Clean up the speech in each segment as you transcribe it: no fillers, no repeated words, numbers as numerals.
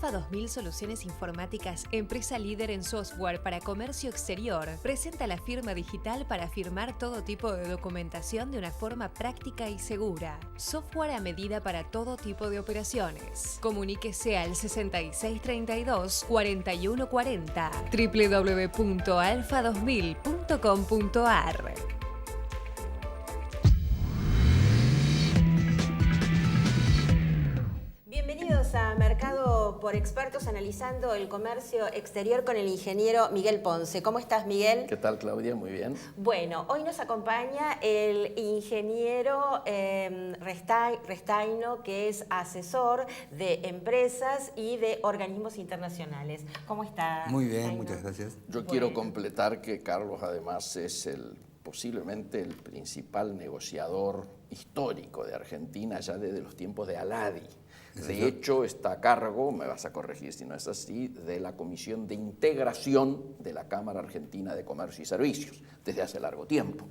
Alfa 2000 Soluciones Informáticas, empresa líder en software para comercio exterior, presenta la firma digital para firmar todo tipo de documentación de una forma práctica y segura. Software a medida para todo tipo de operaciones. Comuníquese al 6632 4140 www.alfa2000.com.ar. Bienvenidos a Mercado por Expertos, analizando el comercio exterior con el ingeniero Miguel Ponce. ¿Cómo estás, Miguel? ¿Qué tal, Claudia? Muy bien. Bueno, hoy nos acompaña el ingeniero Restaino, que es asesor de empresas y de organismos internacionales. ¿Cómo está? Muy bien, Restaino? muchas gracias. Yo quiero completar que Carlos además es posiblemente el principal negociador histórico de Argentina ya desde los tiempos de Aladi. De hecho, está a cargo, me vas a corregir si no es así, de la Comisión de Integración de la Cámara Argentina de Comercio y Servicios, desde hace largo tiempo.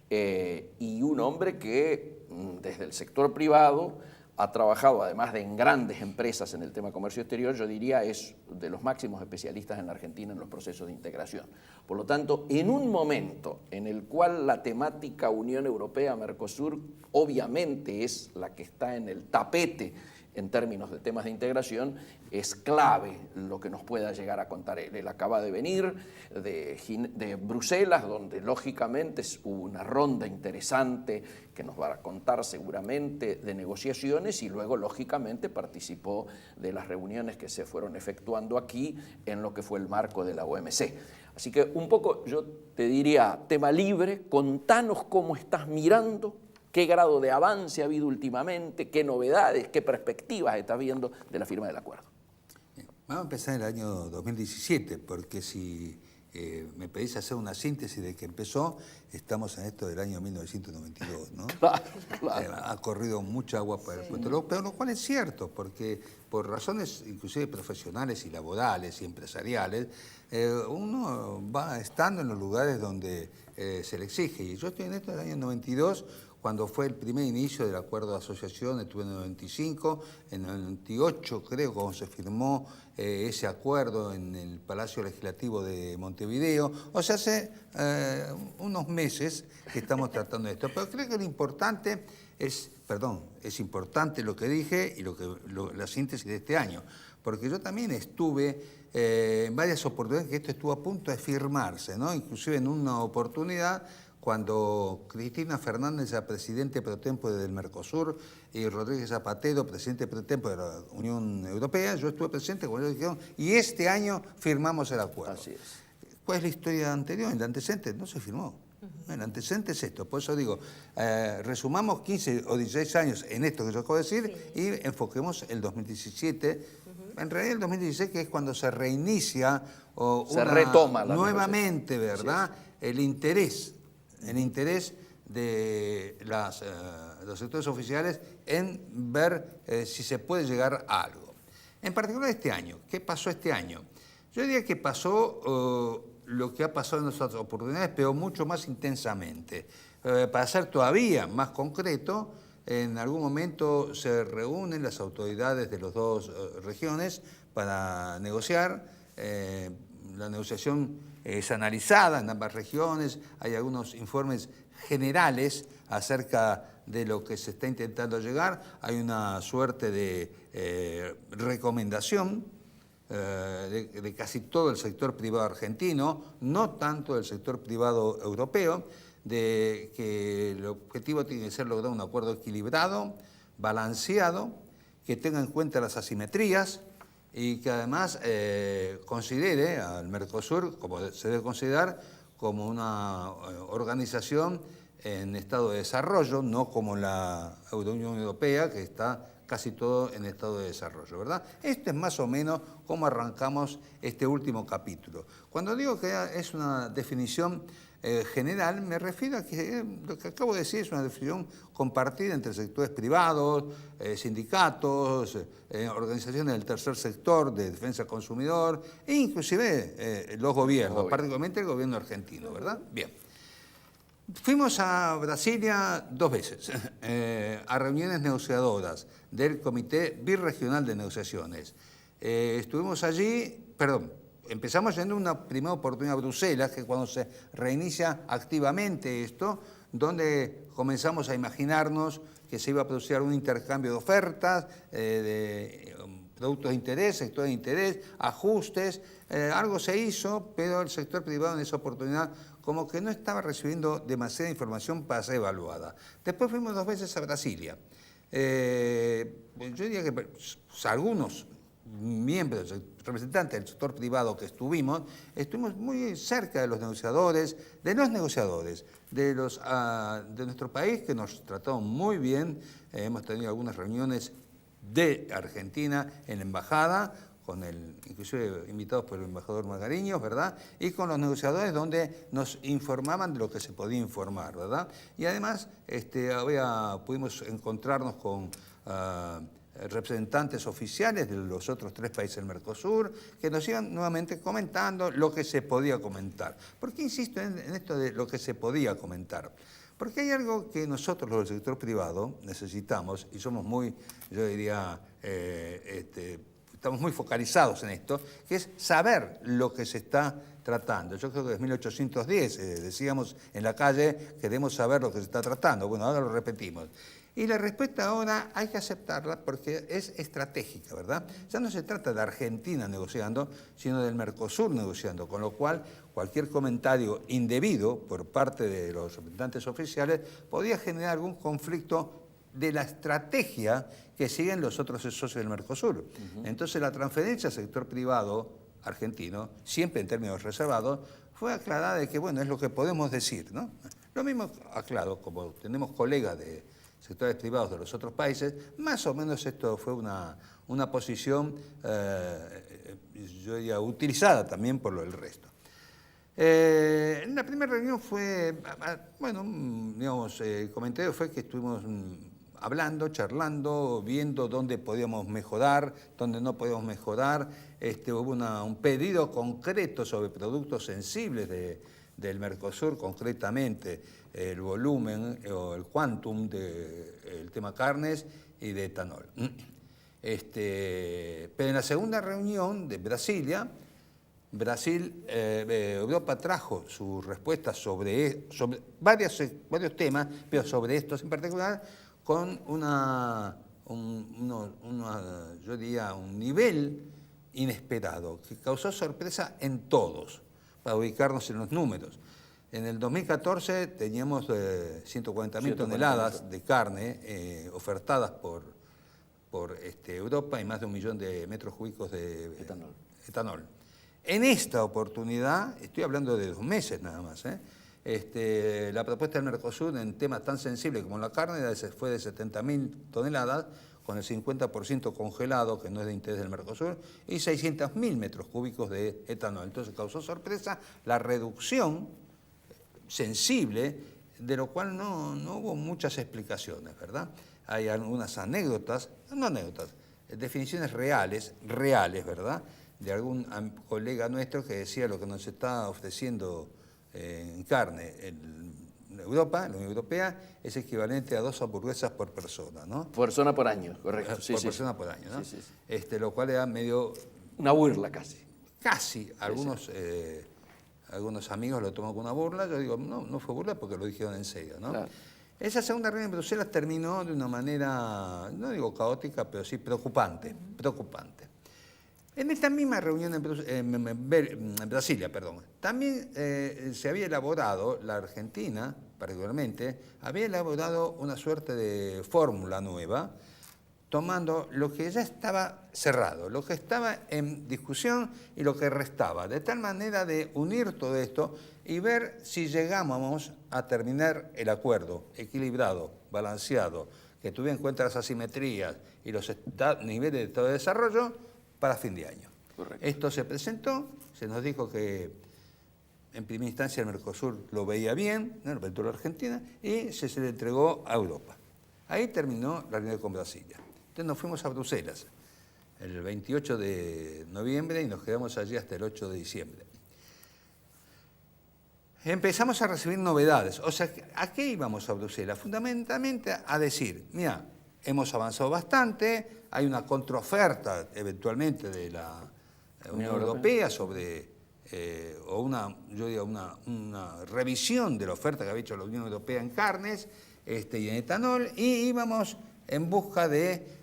Y un hombre que desde el sector privado ha trabajado, además de en grandes empresas en el tema comercio exterior, yo diría es de los máximos especialistas en la Argentina en los procesos de integración. Por lo tanto, en un momento en el cual la temática Unión Europea-Mercosur obviamente es la que está en el tapete en términos de temas de integración, es clave lo que nos pueda llegar a contar él. Él acaba de venir de Bruselas, donde lógicamente hubo una ronda interesante que nos va a contar seguramente de negociaciones, y luego lógicamente participó de las reuniones que se fueron efectuando aquí en lo que fue el marco de la OMC. Así que un poco yo te diría, tema libre, contanos cómo estás mirando, qué grado de avance ha habido últimamente, qué novedades, qué perspectivas estás viendo de la firma del acuerdo. Vamos a empezar en el año 2017, porque si me pedís hacer una síntesis de que empezó, estamos en esto del año 1992, ¿no? Claro. Ha corrido mucha agua por el puente, pero lo cual es cierto, porque por razones inclusive profesionales y laborales y empresariales, uno va estando en los lugares donde se le exige. Y yo estoy en esto del año 92, cuando fue el primer inicio del acuerdo de asociación. Estuve en el 95, en el 98 creo, cuando se firmó ese acuerdo en el Palacio Legislativo de Montevideo. O sea, hace unos meses que estamos tratando esto. Pero creo que lo importante es importante lo que dije y la síntesis de este año. Porque yo también estuve en varias oportunidades que esto estuvo a punto de firmarse, ¿no? Inclusive en una oportunidad cuando Cristina Fernández era presidente pro tempore del Mercosur y Rodríguez Zapatero, presidente pro tempore de la Unión Europea, yo estuve presente cuando ellos dijeron, y este año firmamos el acuerdo. Así es. ¿Cuál es la historia anterior? El antecedente no se firmó. El antecedente es esto. Por eso digo, resumamos 15 o 16 años en esto que yo acabo de decir, y enfoquemos el 2017. En realidad el 2016, que es cuando se reinicia se retoma nuevamente, ¿verdad? El interés de los sectores oficiales en ver si se puede llegar a algo. En particular este año. ¿Qué pasó este año? Yo diría que pasó lo que ha pasado en otras oportunidades, pero mucho más intensamente. Para ser todavía más concreto, en algún momento se reúnen las autoridades de las dos regiones para negociar. La negociación es analizada en ambas regiones, hay algunos informes generales acerca de lo que se está intentando llegar, hay una suerte de recomendación de casi todo el sector privado argentino, no tanto del sector privado europeo, de que el objetivo tiene que ser lograr un acuerdo equilibrado, balanceado, que tenga en cuenta las asimetrías, y que además considere al Mercosur, como se debe considerar, como una organización en estado de desarrollo, no como la Unión Europea, que está casi todo en estado de desarrollo, ¿verdad? Esto es más o menos cómo arrancamos este último capítulo. Cuando digo que es una definición general, me refiero a que lo que acabo de decir es una definición compartida entre sectores privados, sindicatos, organizaciones del tercer sector, de defensa del consumidor, e inclusive los gobiernos, particularmente el gobierno argentino, ¿verdad? Bien. Fuimos a Brasilia 2 veces, a reuniones negociadoras del Comité Birregional de Negociaciones. Estuvimos allí, empezamos yendo una primera oportunidad a Bruselas, que cuando se reinicia activamente esto, donde comenzamos a imaginarnos que se iba a producir un intercambio de ofertas, de productos de interés, sectores de interés, ajustes. Algo se hizo, pero el sector privado en esa oportunidad como que no estaba recibiendo demasiada información para ser evaluada. Después fuimos 2 veces a Brasilia. Yo diría que algunos miembros, representantes del sector privado que estuvimos muy cerca de los negociadores, de nuestro país, que nos trataron muy bien. Hemos tenido algunas reuniones de Argentina en la embajada, inclusive invitados por el embajador Magariños, ¿verdad? Y con los negociadores, donde nos informaban de lo que se podía informar, ¿verdad? Y además pudimos encontrarnos con representantes oficiales de los otros 3 países del Mercosur, que nos iban nuevamente comentando lo que se podía comentar. ¿Por qué insisto en esto de lo que se podía comentar? Porque hay algo que nosotros, los del sector privado, necesitamos, y somos muy, yo diría, estamos muy focalizados en esto, que es saber lo que se está tratando. Yo creo que desde 1810 decíamos en la calle, queremos saber lo que se está tratando. Bueno, ahora lo repetimos. Y la respuesta ahora hay que aceptarla porque es estratégica, ¿verdad? Ya no se trata de Argentina negociando, sino del Mercosur negociando, con lo cual cualquier comentario indebido por parte de los representantes oficiales podía generar algún conflicto de la estrategia que siguen los otros socios del Mercosur. Entonces la transferencia al sector privado argentino, siempre en términos reservados, fue aclarada de que, bueno, es lo que podemos decir, ¿no? Lo mismo aclaro, como tenemos colegas de sectores privados de los otros países, más o menos esto fue una posición, yo diría, utilizada también por el resto. En la primera reunión fue, bueno, digamos, el comentario fue que estuvimos hablando, charlando, viendo dónde podíamos mejorar, dónde no podíamos mejorar. Hubo un pedido concreto sobre productos sensibles del Mercosur, concretamente el volumen o el quantum del tema carnes y de etanol. Pero en la segunda reunión de Brasilia, Europa trajo sus respuestas sobre varios temas, pero sobre estos en particular, con yo diría, un nivel inesperado, que causó sorpresa en todos, para ubicarnos en los números. En el 2014 teníamos 140.000 toneladas de carne ofertadas por Europa y más de 1 millón de metros cúbicos de etanol. En esta oportunidad, estoy hablando de 2 meses nada más, la propuesta del Mercosur en temas tan sensibles como la carne fue de 70.000 toneladas, con el 50% congelado, que no es de interés del Mercosur, y 600.000 metros cúbicos de etanol. Entonces causó sorpresa la reducción sensible, de lo cual no hubo muchas explicaciones, ¿verdad? Hay algunas definiciones reales, ¿verdad? De algún colega nuestro que decía lo que nos está ofreciendo en carne en Europa, en la Unión Europea, es equivalente a 2 hamburguesas por persona, ¿no? Persona por año, correcto. Persona por año, ¿no? Sí. Lo cual era medio... Una burla casi. Casi. Algunos amigos lo toman como una burla. Yo digo, no fue burla porque lo dijeron en serio, ¿no? Claro. Esa segunda reunión en Bruselas terminó de una manera, no digo caótica, pero sí preocupante. En esta misma reunión en Brasilia, también se había elaborado, la Argentina particularmente, había elaborado una suerte de fórmula nueva, tomando lo que ya estaba cerrado, lo que estaba en discusión y lo que restaba, de tal manera de unir todo esto y ver si llegábamos a terminar el acuerdo equilibrado, balanceado, que tuviera en cuenta las asimetrías y los niveles de estado de desarrollo para fin de año. Correcto. Esto se presentó, se nos dijo que en primera instancia el Mercosur lo veía bien, ¿no? Lo vetó la Argentina, y se le entregó a Europa. Ahí terminó la reunión con Brasilia. Entonces nos fuimos a Bruselas el 28 de noviembre y nos quedamos allí hasta el 8 de diciembre. Empezamos a recibir novedades. O sea, ¿a qué íbamos a Bruselas? Fundamentalmente a decir, mira, hemos avanzado bastante, hay una contraoferta eventualmente de la Unión Europea sobre, yo digo, una revisión de la oferta que había hecho la Unión Europea en carnes y en etanol, y íbamos en busca de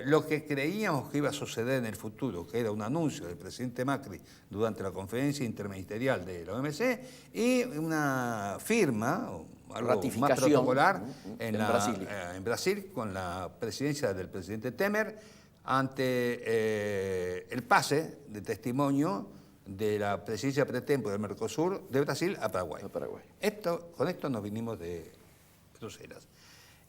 lo que creíamos que iba a suceder en el futuro, que era un anuncio del presidente Macri durante la conferencia interministerial de la OMC y una firma, algo más protocolar, en Brasil, con la presidencia del presidente Temer, ante el pase de testimonio de la presidencia pre-tempo del Mercosur de Brasil a Paraguay. Con esto nos vinimos de Bruselas.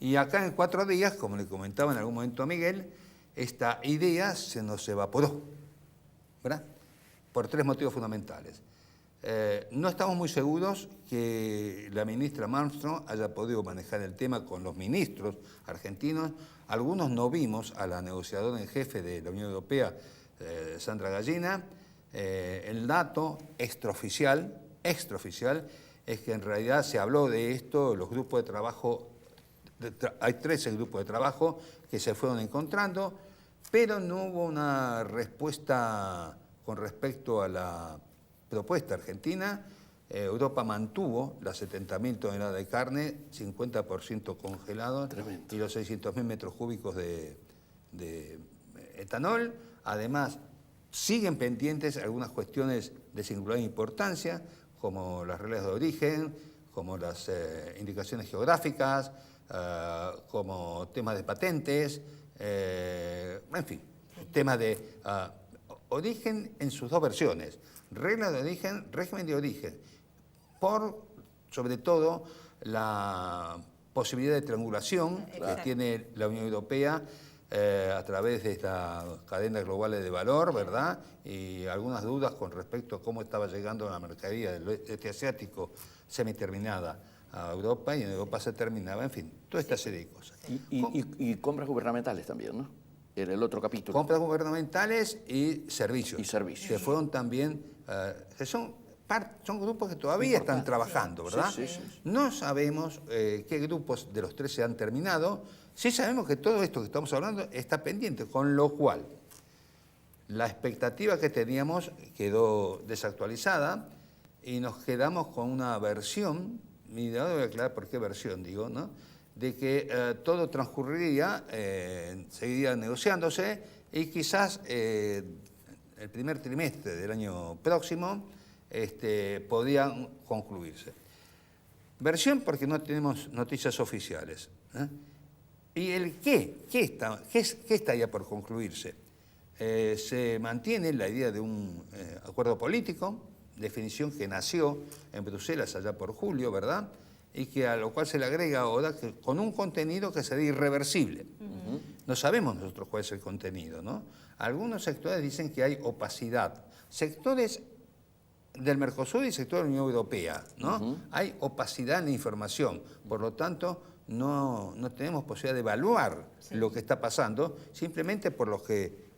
Y acá en 4 días, como le comentaba en algún momento a Miguel, esta idea se nos evaporó, ¿verdad? Por 3 motivos fundamentales. No estamos muy seguros que la ministra Malmström haya podido manejar el tema con los ministros argentinos. Algunos no vimos a la negociadora en jefe de la Unión Europea, Sandra Gallina. El dato extraoficial es que en realidad se habló de esto, los grupos de trabajo, hay 13 grupos de trabajo que se fueron encontrando, pero no hubo una respuesta con respecto a la propuesta argentina. Europa mantuvo las 70.000 toneladas de carne, 50% congelados, y los 600.000 metros cúbicos de etanol. Además, siguen pendientes algunas cuestiones de singular importancia, como las reglas de origen, como las indicaciones geográficas, como temas de patentes, en fin, temas de origen en sus 2 versiones, reglas de origen, régimen de origen, por sobre todo la posibilidad de triangulación que tiene la Unión Europea a través de esta cadena global de valor, ¿verdad? Y algunas dudas con respecto a cómo estaba llegando la mercadería del este asiático semiterminada a Europa, y en Europa se terminaba, en fin, toda esta serie de cosas. Y compras gubernamentales también, ¿no? Era el otro capítulo. Compras gubernamentales y servicios. Que fueron también, que son grupos que todavía están trabajando, ¿verdad? Sí. No sabemos qué grupos de los 13 han terminado. Sí sabemos que todo esto que estamos hablando está pendiente, con lo cual la expectativa que teníamos quedó desactualizada y nos quedamos con una versión, y ahora voy a aclarar por qué versión digo, ¿no? De que todo transcurriría, seguiría negociándose, y quizás el primer trimestre del año próximo podrían concluirse. Versión porque no tenemos noticias oficiales. ¿Y el qué? ¿Qué estaría por concluirse? Se mantiene la idea de un acuerdo político, definición que nació en Bruselas allá por julio, ¿verdad? Y que a lo cual se le agrega ahora que con un contenido que sería irreversible. No sabemos nosotros cuál es el contenido, ¿no? Algunos sectores dicen que hay opacidad. Sectores del Mercosur y sector de la Unión Europea, ¿no? Hay opacidad en la información, por lo tanto no tenemos posibilidad de evaluar lo que está pasando, simplemente por lo que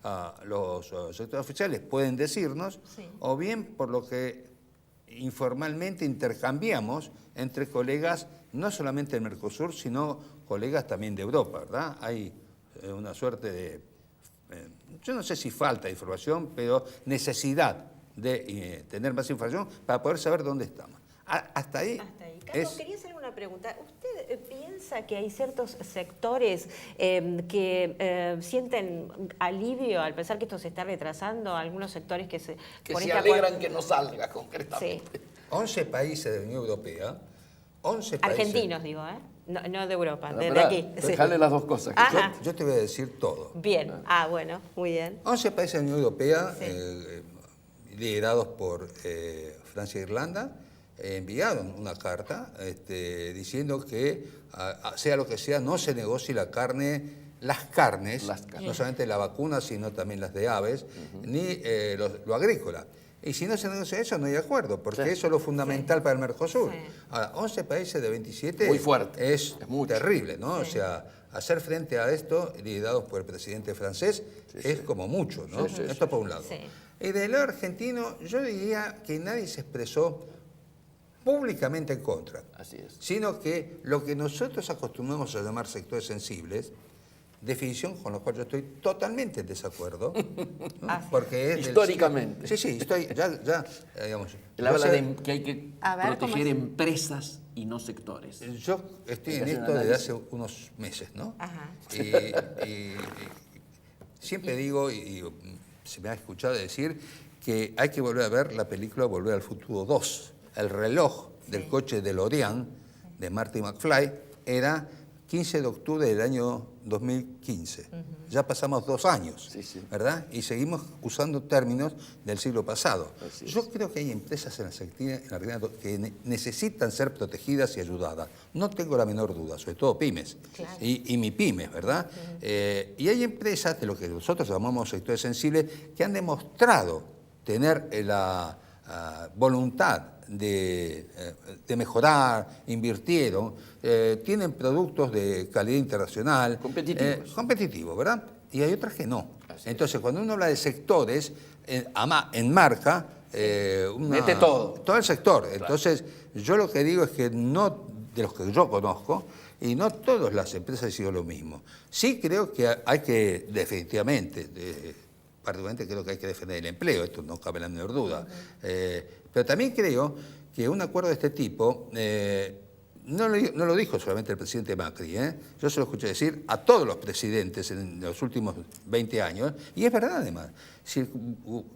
los sectores oficiales pueden decirnos, o bien por lo que informalmente intercambiamos entre colegas, no solamente del Mercosur, sino colegas también de Europa, ¿verdad? Hay una suerte de, yo no sé si falta de información, pero necesidad de tener más información para poder saber dónde estamos. Hasta ahí. Carlos, quería hacer una pregunta. ¿Usted piensa que hay ciertos sectores que sienten alivio al pensar que esto se está retrasando? Algunos sectores que se alegran que no salga concretamente. Sí. 11 países de la Unión Europea, 11 países... Argentinos, digo, ¿eh? No de Europa, de aquí. Dejale las 2 cosas. Yo te voy a decir todo. Bien, bueno, muy bien. 11 países de la Unión Europea, liderados por Francia e Irlanda, enviaron una carta diciendo que, sea lo que sea, no se negocie las carnes, no solamente la vacuna, sino también las de aves, ni lo agrícola. Y si no se negocia eso, no hay acuerdo, porque eso es lo fundamental para el Mercosur. Ahora, 11 países de 27 muy fuerte. Es terrible, ¿no? O sea, hacer frente a esto, liderados por el presidente francés, es como mucho, ¿no? Esto por un lado. Y del lado argentino, yo diría que nadie se expresó públicamente en contra. Así es. Sino que lo que nosotros acostumbramos a llamar sectores sensibles, definición con la cual yo estoy totalmente en desacuerdo. ¿no? Ah, sí. Porque es Históricamente. Sí, estoy, digamos. Él habla yo sé- de que hay que A ver, ¿cómo proteger es? empresas y no sectores. Yo estoy Hay en que hacer esto un desde análisis. hace unos meses, ¿no? Ajá. Y siempre digo, y se me ha escuchado decir, que hay que volver a ver la película Volver al Futuro 2. El reloj del coche DeLorean de Marty McFly era 15 de octubre del año 2015. Ya pasamos 2 años, Sí, sí. ¿verdad? Y seguimos usando términos del siglo pasado. Así es. Yo creo que hay empresas en la Argentina que necesitan ser protegidas y ayudadas. No tengo la menor duda, sobre todo pymes Claro. y mi pymes, ¿verdad? Y hay empresas de lo que nosotros llamamos sectores sensibles que han demostrado tener la voluntad de mejorar, invirtieron, tienen productos de calidad internacional. Competitivos. Competitivos, ¿verdad? Y hay otras que no. Así Entonces, cuando uno habla de sectores, enmarca Mete todo. todo el sector. Entonces, yo lo que digo es que no, de los que yo conozco, y no todas las empresas han sido lo mismo. Sí creo que hay que, definitivamente, particularmente creo que hay que defender el empleo, esto no cabe la menor duda. Pero también creo que un acuerdo de este tipo, no lo dijo solamente el presidente Macri, yo se lo escuché decir a todos los presidentes en los últimos 20 años, y es verdad además, si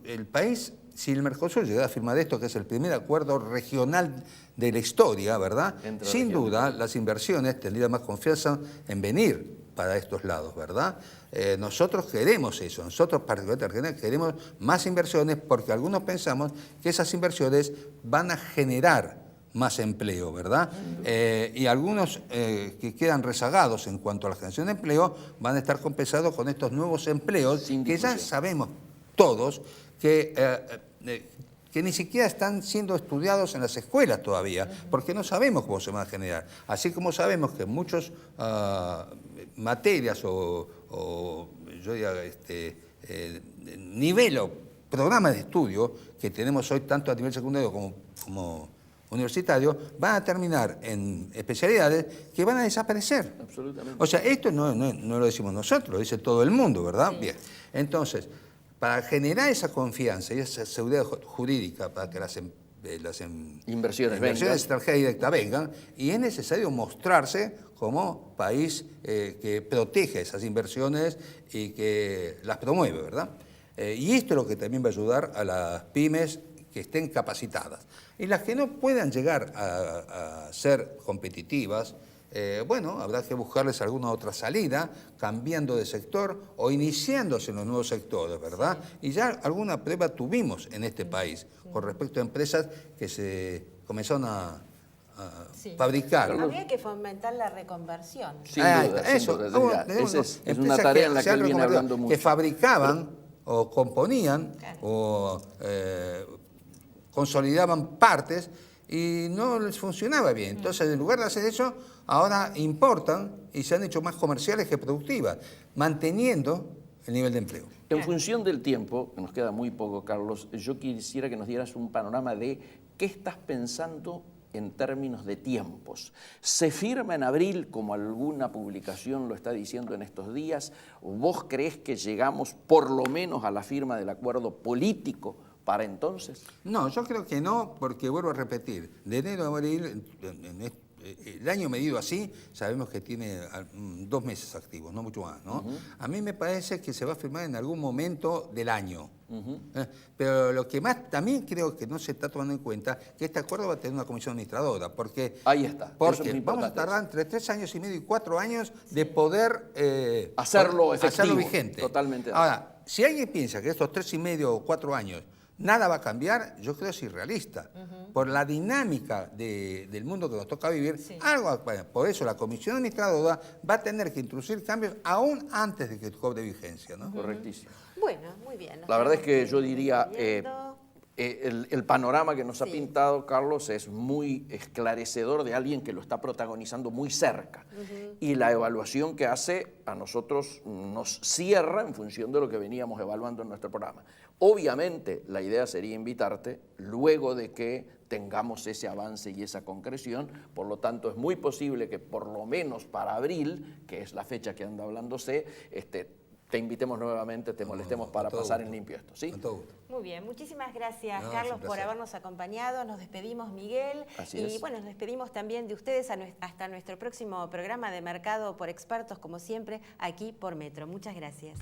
el país, si el Mercosur llegara a firmar esto, que es el primer acuerdo regional de la historia, ¿verdad? Entre Sin regiones. duda las inversiones tendrían más confianza en venir para estos lados, ¿verdad? Nosotros queremos eso, nosotros particularmente Argentina queremos más inversiones porque algunos pensamos que esas inversiones van a generar más empleo, ¿verdad? Y algunos que quedan rezagados en cuanto a la generación de empleo van a estar compensados con estos nuevos empleos Sin que ya discusión. sabemos todos que ni siquiera están siendo estudiados en las escuelas todavía, porque no sabemos cómo se van a generar. Así como sabemos que muchas materias o yo diría, nivel o programa de estudio que tenemos hoy tanto a nivel secundario como universitario, van a terminar en especialidades que van a desaparecer. Absolutamente. O sea, esto no lo decimos nosotros, lo dice todo el mundo, ¿verdad? Bien. Entonces, para generar esa confianza y esa seguridad jurídica para que las Inversiones extranjeras directas vengan, y es necesario mostrarse como país que protege esas inversiones y que las promueve, ¿verdad? Y esto es lo que también va a ayudar a las pymes que estén capacitadas. Y las que no puedan llegar a ser competitivas, bueno, habrá que buscarles alguna otra salida, cambiando de sector o iniciándose en los nuevos sectores, ¿verdad? Y ya alguna prueba tuvimos en este país con respecto a empresas que se comenzaron a fabricar. Habría que fomentar la reconversión. Sin Ahí duda, está, sin eso. duda. Esa es una tarea en la que él viene hablando mucho. Que fabricaban o componían o consolidaban partes y no les funcionaba bien. Entonces, en lugar de hacer eso, ahora importan y se han hecho más comerciales que productivas, manteniendo el nivel de empleo. En función del tiempo, que nos queda muy poco, Carlos, yo quisiera que nos dieras un panorama de qué estás pensando en términos de tiempos. ¿Se firma en abril, como alguna publicación lo está diciendo en estos días? ¿Vos creés que llegamos por lo menos a la firma del acuerdo político para entonces? No, yo creo que no, porque vuelvo a repetir, de enero a abril, el año medido así, sabemos que tiene 2 meses activos, no mucho más, ¿no? A mí me parece que se va a firmar en algún momento del año. Pero lo que más también creo que no se está tomando en cuenta, que este acuerdo va a tener una comisión administradora, porque, Ahí está. Eso es porque muy vamos a importante. tardar entre 3 años y medio y 4 años de poder Hacerlo efectivo, vigente. totalmente. Ahora, si alguien piensa que estos 3 y medio o 4 años nada va a cambiar, yo creo que es irrealista. Por la dinámica del mundo que nos toca vivir, por eso la comisión administradora va a tener que introducir cambios aún antes de que cobre vigencia, ¿no? Correctísimo. Bueno, muy bien. La verdad es que yo diría, el panorama que nos ha pintado Carlos es muy esclarecedor de alguien que lo está protagonizando muy cerca. Y la evaluación que hace a nosotros nos cierra en función de lo que veníamos evaluando en nuestro programa. Obviamente la idea sería invitarte luego de que tengamos ese avance y esa concreción, por lo tanto es muy posible que por lo menos para abril, que es la fecha que anda hablándose, te invitemos nuevamente, te molestemos para pasar en limpio esto, ¿sí? Con todo gusto. Muy bien, muchísimas gracias, No, Carlos, es un por placer. habernos acompañado. Nos despedimos, Miguel. Así y es. bueno, nos despedimos también de ustedes hasta nuestro próximo programa de Mercado por Expertos, como siempre, aquí por Metro. Muchas gracias.